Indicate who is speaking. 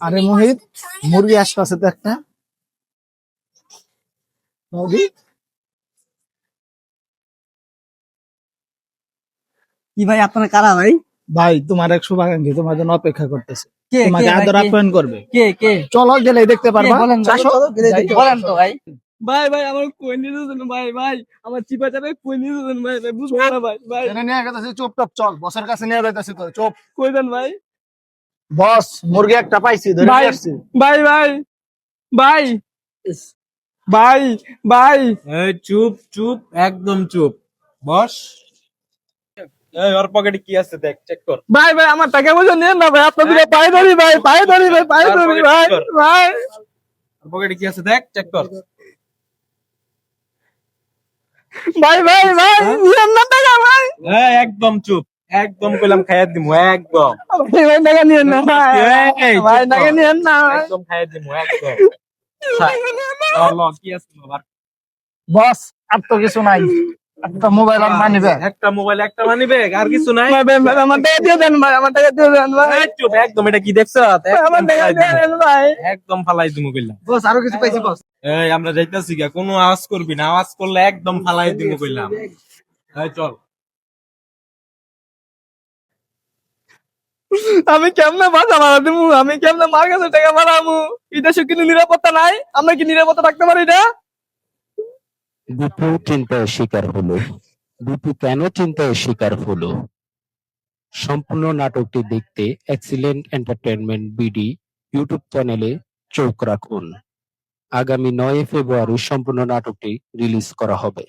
Speaker 1: আরে মোহিত, মুরগি আসতেছে তো একটা মুরগি।
Speaker 2: কি ভাই আপনারা কারা ভাই?
Speaker 1: ভাই তোমার এক শুভাকাঙ্ক্ষী তোমার জন্য অপেক্ষা করতেছে,
Speaker 2: কে কে
Speaker 1: তোমাকে
Speaker 2: ভাই
Speaker 1: আদর
Speaker 2: কে
Speaker 1: আপ্যায়ন করবে।
Speaker 2: কে কে
Speaker 1: চলো গেলে দেখতে
Speaker 2: কে
Speaker 1: পারবা।
Speaker 2: বলেন ভাই,
Speaker 1: আসো,
Speaker 2: চলো গেলে
Speaker 1: যাই।
Speaker 2: দেখতে বলেন তো ভাই। ভাই ভাই আমার কই নিয়ে যাচ্ছেন ভাই, ভাই আমার চিপা চাপে কই নিয়ে যাচ্ছেন ভাই, ভাই বুঝবো না ভাই, ভাই
Speaker 1: এনে নিয়ে গেছে, চুপ টপ চল, বসের কাছে নিয়ে যাইতাছি তো, চুপ।
Speaker 2: কই দেন ভাই?
Speaker 1: বস, মুরগি একটা পাইছি, ধরে
Speaker 2: ভাই
Speaker 1: নিয়ে আসছি।
Speaker 2: ভাই ভাই ভাই ভাই ভাই
Speaker 3: এই চুপ চুপ, একদম চুপ। বস। এই ওর পকেটে কি আছে দেখ, চেক কর।
Speaker 2: ভাই ভাই আমার টাকা পয়সা নিয়েন না ভাই, আপনাদের পায়ে ধরি ভাই, পায়ে ধরি ভাই, পায়ে
Speaker 3: আর
Speaker 2: ধরি
Speaker 3: পকেটে
Speaker 2: ভাই,
Speaker 3: কি কর?
Speaker 2: ভাই
Speaker 3: ওর পকেটে কি আছে দেখ, চেক কর।
Speaker 2: ভাই ভাই ভাই নিয়েন না টাকা ভাই,
Speaker 3: এই একদম চুপ, একদম কইলাম খাইয়া দিমু, একদম।
Speaker 2: ভাই ভাই টাকা নিয়েন না ভাই,
Speaker 3: এই, চুপ
Speaker 2: ভাই
Speaker 3: কর।
Speaker 2: টাকা নিয়েন না ভাই।
Speaker 3: একদম খাইয়া দিমু, একদম। ল, কি আছে বাবার?
Speaker 1: বস, আর তো কিছু নাই, একটা মোবাইল আর মানি ব্যাগ।
Speaker 3: একটা মোবাইল, একটা মানি ব্যাগ, আর কিছু নাই।
Speaker 2: ভাই ভাই ভাই, আমার টাকা দিয়ে দেন ভাই, আমার টাকা দিয়ে দেন ভাই,
Speaker 3: এই চুপ, একদম। এটা কি দেখছ?
Speaker 2: ভাই, আমার টাকা দিয়ে দেন ভাই।
Speaker 3: একদম ফালাই দিমু কইলাম।
Speaker 1: বস, আরো কিছু পাইছি বস।
Speaker 3: এই আমরা যাইতাছি গা, কোনো আওয়াজ করবি না, আওয়াজ করলে একদম ফালাই দিমু কইলাম। এই চল।
Speaker 2: আমি কেমনে বাসা ভাড়া দিমু, আমি কেমনে মার কাছে টাকা ভাড়ামু? এটা সে কিন্তু নিরাপত্তা নাই, আমরা কি নিরাপত্তা থাকতে পারি না?
Speaker 4: দীপু চিন্তায় শিকার হলো। দীপু কেন চিন্তায় শিকার হলো? সম্পূর্ণ নাটকটি দেখতে এক্সিলেন্ট এন্টারটেইনমেন্ট বিডি ইউটিউব চ্যানেলে চোখ রাখুন। আগামী 9 ফেব্রুয়ারি সম্পূর্ণ নাটকটি রিলিজ করা হবে।